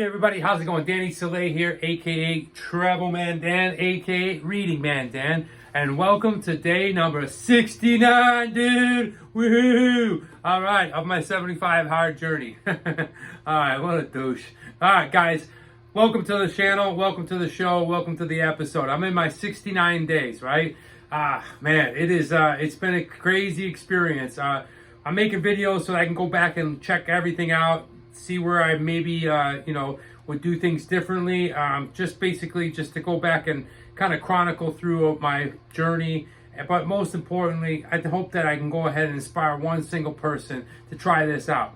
Hey everybody, how's it going? Danny Soleil here, aka Travel Man Dan, aka Reading Man Dan, and welcome to day number 69, dude! Woohoo! Alright, of my 75 hard journey. Alright, what a douche. Alright, guys, welcome to the channel, welcome to the show, welcome to the episode. I'm in my 69 days, right? Man, it's been a crazy experience. I'm making videos so I can go back and check everything out, see where I maybe, would do things differently. Just to go back and kind of chronicle through my journey. But most importantly, I hope that I can go ahead and inspire one single person to try this out.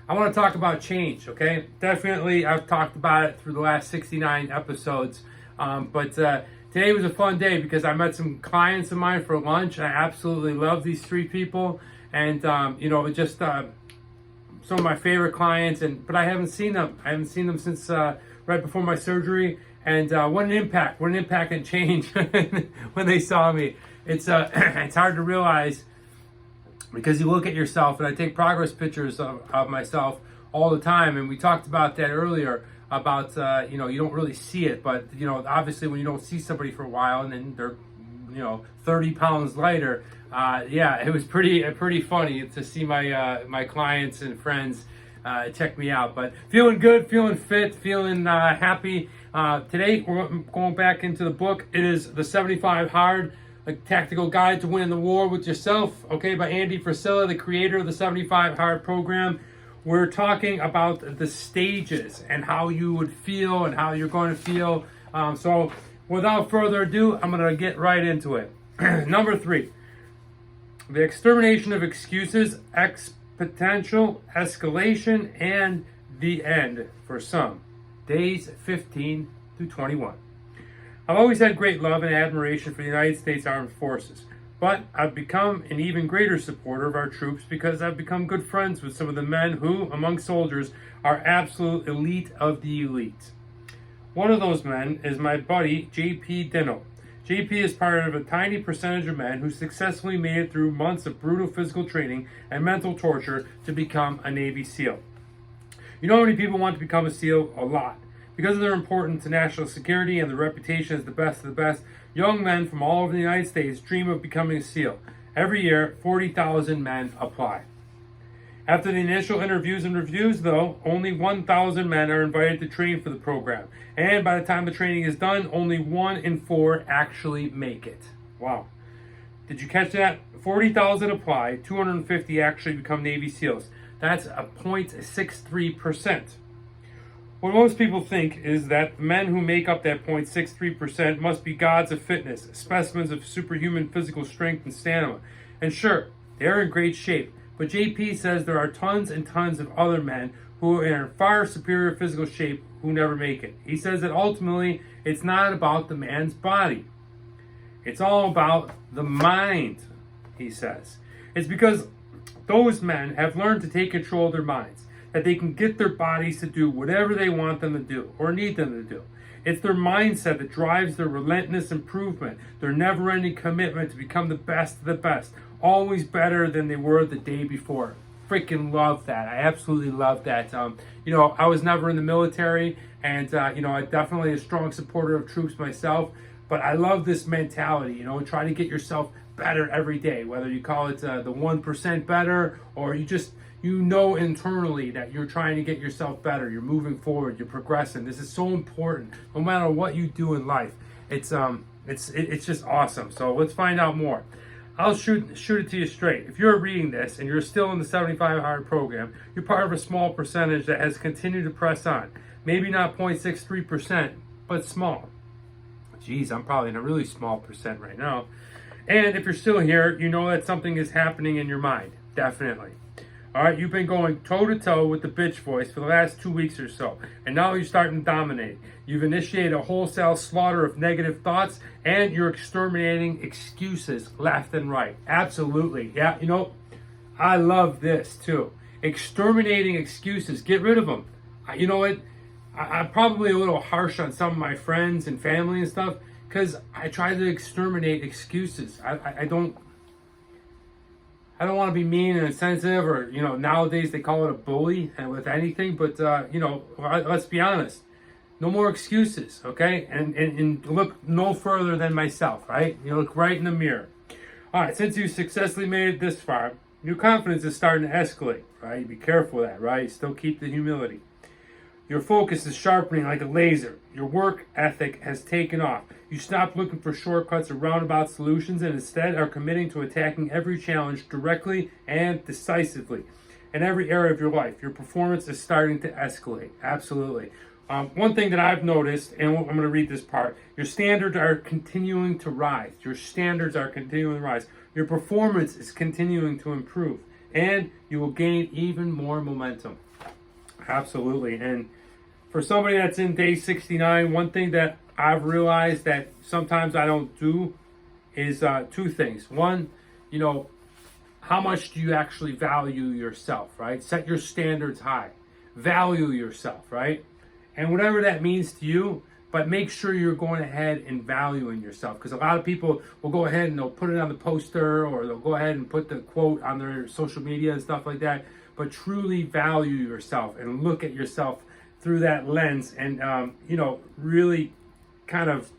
I want to talk about change, okay? Definitely, I've talked about it through the last 69 episodes. But today was a fun day because I met some clients of mine for lunch. I absolutely love these three people. And, some of my favorite clients, but I haven't seen them. I haven't seen them since right before my surgery. And what an impact and change when they saw me. It's hard to realize because you look at yourself, and I take progress pictures of myself all the time. And we talked about that earlier about, you don't really see it, but, obviously when you don't see somebody for a while and then they're, 30 pounds lighter, it was pretty funny to see my clients and friends check me out. But feeling good, feeling fit, feeling happy. Today we're going back into the book. It is the 75 Hard, a tactical guide to winning the war with yourself. Okay, by Andy Frisella, the creator of the 75 Hard program. We're talking about the stages and how you would feel and how you're going to feel. So without further ado, I'm going to get right into it. Number 3. The extermination of excuses, exponential escalation, and the end for some. Days 15 through 21. I've always had great love and admiration for the United States Armed Forces, but I've become an even greater supporter of our troops because I've become good friends with some of the men who, among soldiers, are absolute elite of the elite. One of those men is my buddy, J.P. Dino. JP is part of a tiny percentage of men who successfully made it through months of brutal physical training and mental torture to become a Navy SEAL. You know how many people want to become a SEAL? A lot. Because of their importance to national security and their reputation as the best of the best, young men from all over the United States dream of becoming a SEAL. Every year, 40,000 men apply. After the initial interviews and reviews, though, only 1,000 men are invited to train for the program. And by the time the training is done, only 1 in 4 actually make it. Wow. Did you catch that? 40,000 apply, 250 actually become Navy SEALs. That's a 0.63%. What most people think is that the men who make up that 0.63% must be gods of fitness, specimens of superhuman physical strength and stamina. And sure, they're in great shape. But JP says there are tons and tons of other men who are in far superior physical shape who never make it. He says that ultimately it's not about the man's body. It's all about the mind, he says. It's because those men have learned to take control of their minds, that they can get their bodies to do whatever they want them to do or need them to do. It's their mindset that drives their relentless improvement, their never-ending commitment to become the best of the best, always better than they were the day before. Freaking love that. I absolutely love that. I was never in the military, and I definitely a strong supporter of troops myself, but I love this mentality, try to get yourself better every day, whether you call it the 1% better, or you just internally that you're trying to get yourself better, you're moving forward, you're progressing. This is so important no matter what you do in life. It's just awesome. So let's find out more. I'll shoot it to you straight. If you're reading this and you're still in the 75 Hard program, you're part of a small percentage that has continued to press on. Maybe not 0.63%, but small. Geez, I'm probably in a really small percent right now. And if you're still here, you know that something is happening in your mind. Definitely. All right, you've been going toe-to-toe with the bitch voice for the last 2 weeks or so, and now you're starting to dominate. You've initiated a wholesale slaughter of negative thoughts, and you're exterminating excuses left and right. Absolutely. Yeah, I love this too. Exterminating excuses. Get rid of them. You know what? I'm probably a little harsh on some of my friends and family and stuff because I try to exterminate excuses. I don't I don't want to be mean and insensitive, or, you know, nowadays they call it a bully and with anything, but, you know, let's be honest. No more excuses, okay? And look no further than myself, right? You look right in the mirror. All right, since you successfully made it this far, your confidence is starting to escalate, right? Be careful of that, right? Still keep the humility. Your focus is sharpening like a laser. Your work ethic has taken off. You stop looking for shortcuts or roundabout solutions and instead are committing to attacking every challenge directly and decisively. In every area of your life, your performance is starting to escalate. Absolutely. One thing that I've noticed, and I'm going to read this part, your standards are continuing to rise. Your standards are continuing to rise. Your performance is continuing to improve. And you will gain even more momentum. Absolutely. And for somebody that's in day 69, one thing that I've realized that sometimes I don't do is two things. One, you know, how much do you actually value yourself, right? Set your standards high. Value yourself, right? And whatever that means to you, but make sure you're going ahead and valuing yourself. Because a lot of people will go ahead and they'll put it on the poster, or they'll go ahead and put the quote on their social media and stuff like that. But truly value yourself and look at yourself through that lens, and you know, really kind of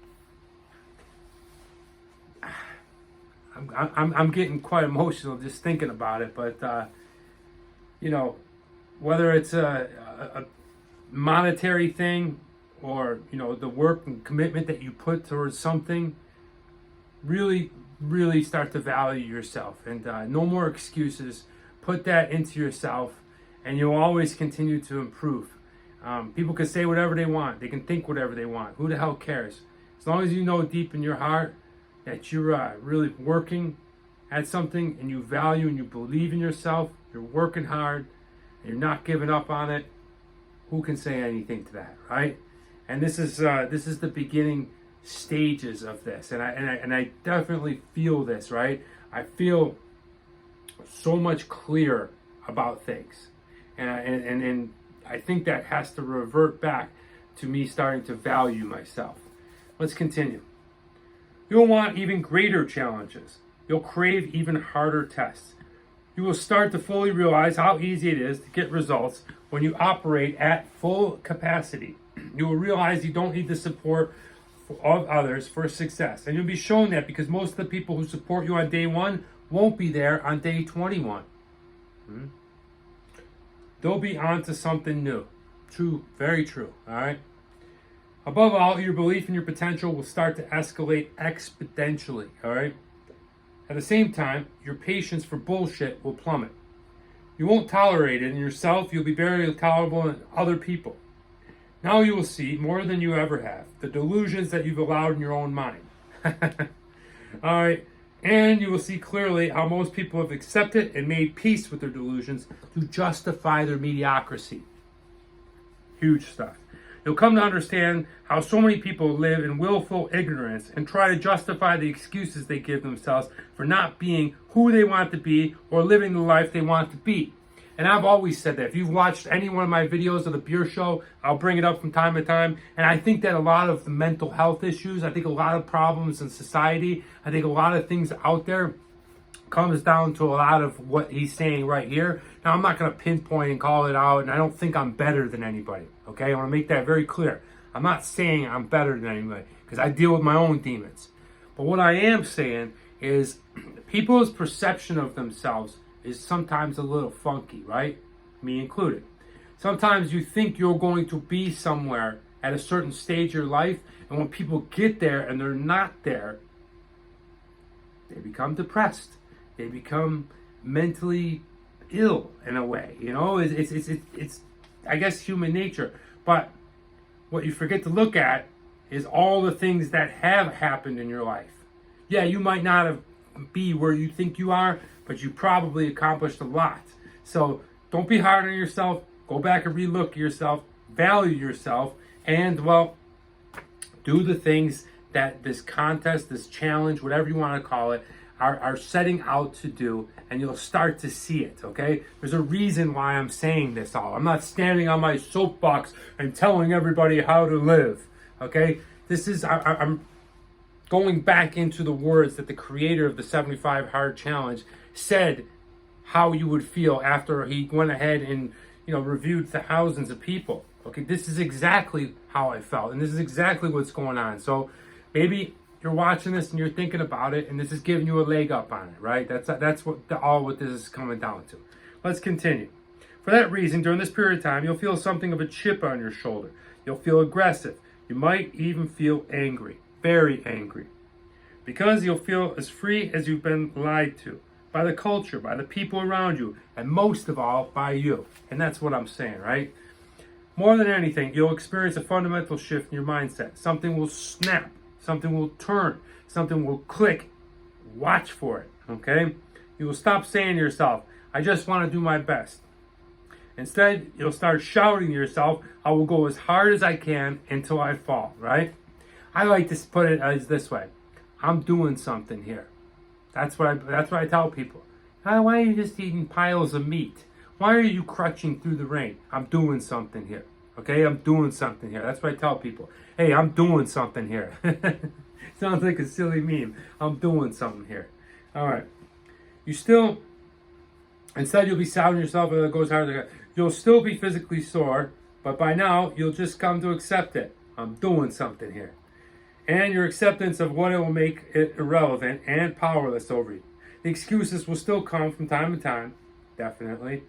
I'm getting quite emotional just thinking about it. But you know, whether it's a monetary thing, or, you know, the work and commitment that you put towards something, really start to value yourself. And no more excuses. Put that into yourself, and you'll always continue to improve. People can say whatever they want. They can think whatever they want. Who the hell cares? As long as you know deep in your heart that you're really working at something, and you value and you believe in yourself, you're working hard, and you're not giving up on it, who can say anything to that, right? And this is the beginning stages of this, and I definitely feel this, right? I feel so much clearer about things, and I think that has to revert back to me starting to value myself. Let's continue. You'll want even greater challenges. You'll crave even harder tests. You will start to fully realize how easy it is to get results when you operate at full capacity. You will realize you don't need the support of others for success. And you'll be shown that because most of the people who support you on day 1 won't be there on day 21. They'll be on to something new. True, very true, all right? Above all, your belief in your potential will start to escalate exponentially, all right? At the same time, your patience for bullshit will plummet. You won't tolerate it in yourself. You'll be very tolerable in other people. Now you will see, more than you ever have, the delusions that you've allowed in your own mind. All right. And you will see clearly how most people have accepted and made peace with their delusions to justify their mediocrity. Huge stuff. You'll come to understand how so many people live in willful ignorance and try to justify the excuses they give themselves for not being who they want to be or living the life they want to be. And I've always said that. If you've watched any one of my videos of the Beer Show, I'll bring it up from time to time. And I think that a lot of the mental health issues, I think a lot of problems in society, I think a lot of things out there comes down to a lot of what he's saying right here. Now, I'm not going to pinpoint and call it out, and I don't think I'm better than anybody, okay? I want to make that very clear. I'm not saying I'm better than anybody, because I deal with my own demons. But what I am saying is people's perception of themselves is sometimes a little funky, right? Me included. Sometimes you think you're going to be somewhere at a certain stage of your life, and when people get there and they're not there, they become depressed. They become mentally ill in a way. You know, it's I guess human nature. But what you forget to look at is all the things that have happened in your life. Yeah, you might not have be where you think you are, but you probably accomplished a lot. So don't be hard on yourself. Go back and relook at yourself, value yourself, and, well, do the things that this contest, this challenge, whatever you want to call it, are setting out to do, and you'll start to see it, okay? There's a reason why I'm saying this all. I'm not standing on my soapbox and telling everybody how to live, okay? This is, I'm going back into the words that the creator of the 75 Hard Challenge said how you would feel after he went ahead and, reviewed thousands of people. Okay, this is exactly how I felt, and this is exactly what's going on. So maybe you're watching this and you're thinking about it, and this is giving you a leg up on it, right? That's what this is coming down to. Let's continue. For that reason, during this period of time, you'll feel something of a chip on your shoulder. You'll feel aggressive. You might even feel angry, very angry, because you'll feel as free as you've been lied to by the culture, by the people around you, and most of all, by you. And that's what I'm saying, right? More than anything, you'll experience a fundamental shift in your mindset. Something will snap. Something will turn. Something will click. Watch for it, okay? You will stop saying to yourself, I just want to do my best. Instead, you'll start shouting to yourself, I will go as hard as I can until I fall, right? I like to put it as this way. I'm doing something here. That's what I tell people. Why are you just eating piles of meat? Why are you crutching through the rain? I'm doing something here. Okay, I'm doing something here. That's what I tell people. Hey, I'm doing something here. Sounds like a silly meme. I'm doing something here. All right. Instead you'll be sounding yourself and it goes harder. You'll still be physically sore, but by now you'll just come to accept it. I'm doing something here. And your acceptance of what it will make it irrelevant and powerless over you. The excuses will still come from time to time, definitely,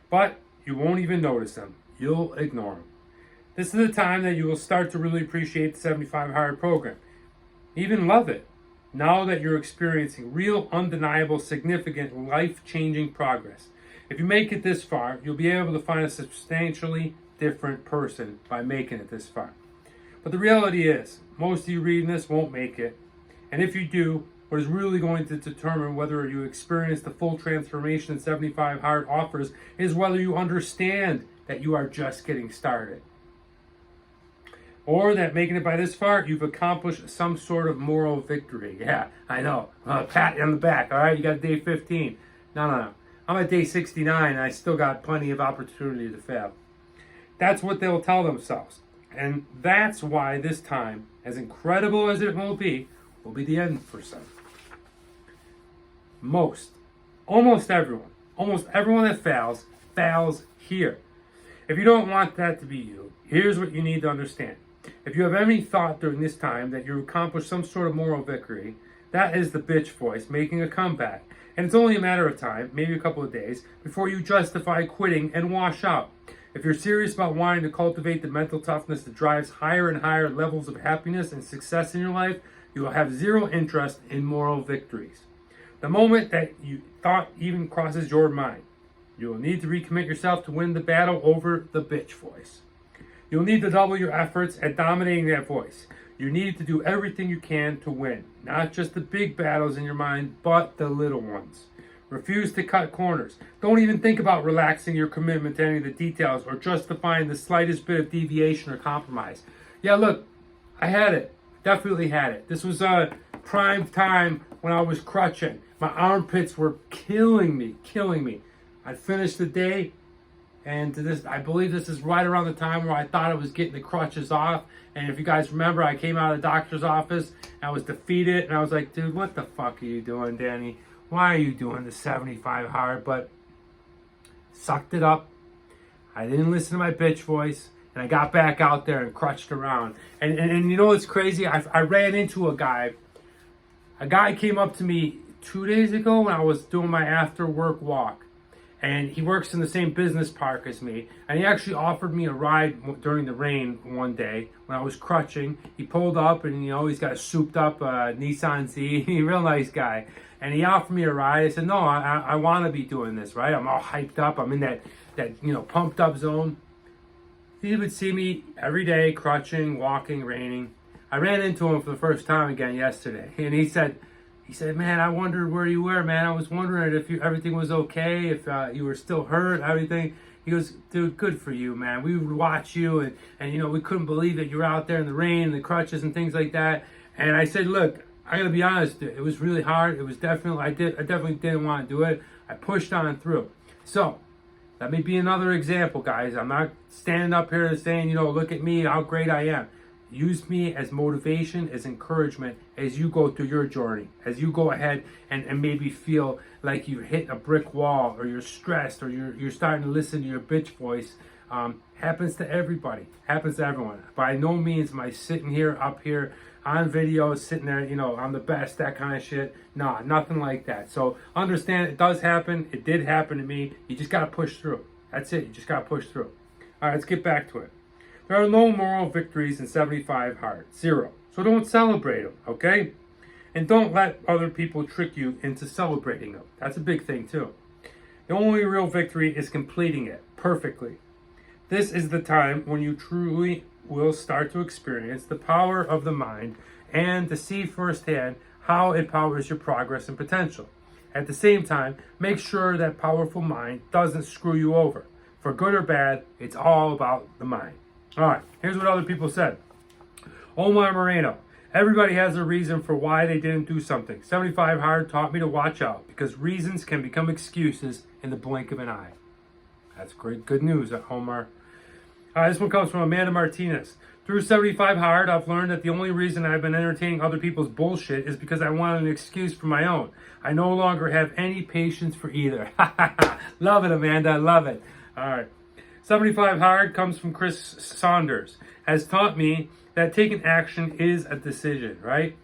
but you won't even notice them. You'll ignore them. This is the time that you will start to really appreciate the 75 Hard program. Even love it. Now that you're experiencing real, undeniable, significant, life-changing progress. If you make it this far, you'll be able to find a substantially different person by making it this far. But the reality is, most of you reading this won't make it. And if you do, what is really going to determine whether you experience the full transformation that 75 Hard offers is whether you understand that you are just getting started. Or that making it by this far, you've accomplished some sort of moral victory. Yeah, I know. Pat on the back, all right? You got day 15. No. I'm at day 69, and I still got plenty of opportunity to fail. That's what they'll tell themselves. And that's why this time, as incredible as it will be the end for some. Almost everyone that fails here. If you don't want that to be you, here's what you need to understand. If you have any thought during this time that you accomplished some sort of moral victory, that is the bitch voice making a comeback. And it's only a matter of time, maybe a couple of days, before you justify quitting and wash out. If you're serious about wanting to cultivate the mental toughness that drives higher and higher levels of happiness and success in your life, you will have zero interest in moral victories. The moment that you thought even crosses your mind, you will need to recommit yourself to win the battle over the bitch voice. You'll need to double your efforts at dominating that voice. You need to do everything you can to win, not just the big battles in your mind, but the little ones. Refuse to cut corners. Don't even think about relaxing your commitment to any of the details or justifying the slightest bit of deviation or compromise. Yeah, look, I had it. Definitely had it. This was a prime time when I was crutching. My armpits were killing me. I finished the day, and I believe this is right around the time where I thought I was getting the crutches off. And if you guys remember, I came out of the doctor's office, and I was defeated, and I was like, dude, what the fuck are you doing, Danny? Why are you doing the 75 Hard? But sucked it up. I didn't listen to my bitch voice, and I got back out there and crutched around. And you know what's crazy? I ran into a guy. A guy came up to me 2 days ago when I was doing my after work walk. And he works in the same business park as me. And he actually offered me a ride during the rain one day when I was crutching. He pulled up and, he's got a souped up Nissan Z. He's a real nice guy. And he offered me a ride. I said, no, I want to be doing this, right? I'm all hyped up. I'm in that pumped up zone. He would see me every day, crutching, walking, raining. I ran into him for the first time again yesterday. And he said, man, I wondered where you were, man. I was wondering if everything was okay, if you were still hurt, everything. He goes, dude, good for you, man. We would watch you, and we couldn't believe that you were out there in the rain and the crutches and things like that. And I said, look, I gotta be honest, it was really hard. It was definitely, I definitely didn't want to do it. I pushed on through. So, let me be another example, guys. I'm not standing up here and saying, look at me, how great I am. Use me as motivation, as encouragement as you go through your journey, as you go ahead and maybe feel like you hit a brick wall, or you're stressed, or you're starting to listen to your bitch voice. Happens to everybody. Happens to everyone. By no means am I sitting here, up here, on video, sitting there, I'm the best, that kind of shit. Nah, nothing like that. So understand it does happen. It did happen to me. You just got to push through. That's it. You just got to push through. All right, let's get back to it. There are no moral victories in 75 hard. 0. So don't celebrate them, okay? And don't let other people trick you into celebrating them. That's a big thing, too. The only real victory is completing it perfectly. This is the time when you truly will start to experience the power of the mind and to see firsthand how it powers your progress and potential. At the same time, make sure that powerful mind doesn't screw you over. For good or bad, it's all about the mind. All right, here's what other people said. Omar Moreno. Everybody has a reason for why they didn't do something. 75 hard taught me to watch out because reasons can become excuses in the blink of an eye. That's great, good news, Omar. This one comes from Amanda Martinez. Through 75 hard, I've learned that the only reason I've been entertaining other people's bullshit is because I wanted an excuse for my own. I no longer have any patience for either. Love it, Amanda. Love it. All right. 75 hard comes from Chris Saunders. Has taught me that taking action is a decision, right?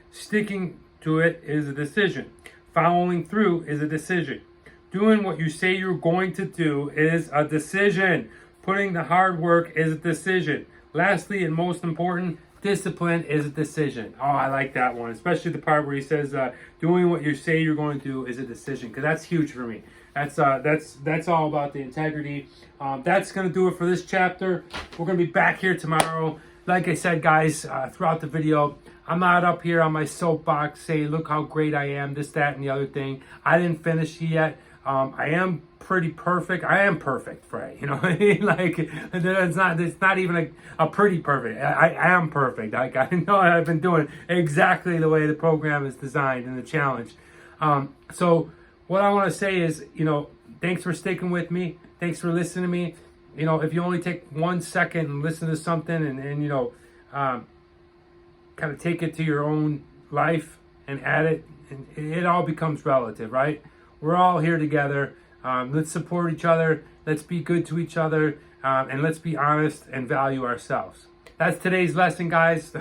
Sticking to it is a decision. Following through is a decision. Doing what you say you're going to do is a decision. Putting the hard work is a decision. Lastly, and most important, discipline is a decision. Oh, I like that one, especially the part where he says, doing what you say you're going to do is a decision, because that's huge for me. That's all about the integrity. That's going to do it for this chapter. We're going to be back here tomorrow. Like I said, guys, throughout the video, I'm not up here on my soapbox saying, look how great I am, this, that, and the other thing. I didn't finish yet. I am pretty perfect. I am perfect, Frey. You know what I mean? Like, it's not even a pretty perfect. I am perfect. I know I've been doing exactly the way the program is designed and the challenge. So what I want to say is, thanks for sticking with me. Thanks for listening to me. If you only take 1 second and listen to something and kind of take it to your own life and add it, and it all becomes relative, right? We're all here together. Let's support each other. Let's be good to each other. And let's be honest and value ourselves. That's today's lesson, guys,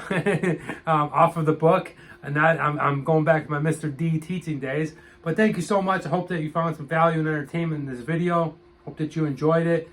off of the book. And I'm going back to my Mr. D teaching days. But thank you so much. I hope that you found some value and entertainment in this video. Hope that you enjoyed it.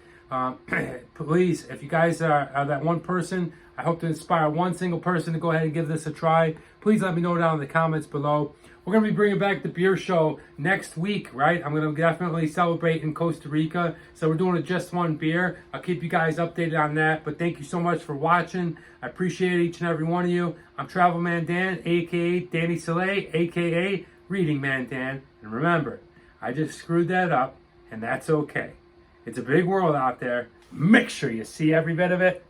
Please, if you guys are that one person, I hope to inspire one single person to go ahead and give this a try. Please let me know down in the comments below. We're going to be bringing back the beer show next week, right? I'm going to definitely celebrate in Costa Rica. So we're doing just one beer. I'll keep you guys updated on that. But thank you so much for watching. I appreciate each and every one of you. I'm Travel Man Dan, a.k.a. Danny Soleil, a.k.a. Reading Man Dan. And remember, I just screwed that up, and that's okay. It's a big world out there. Make sure you see every bit of it.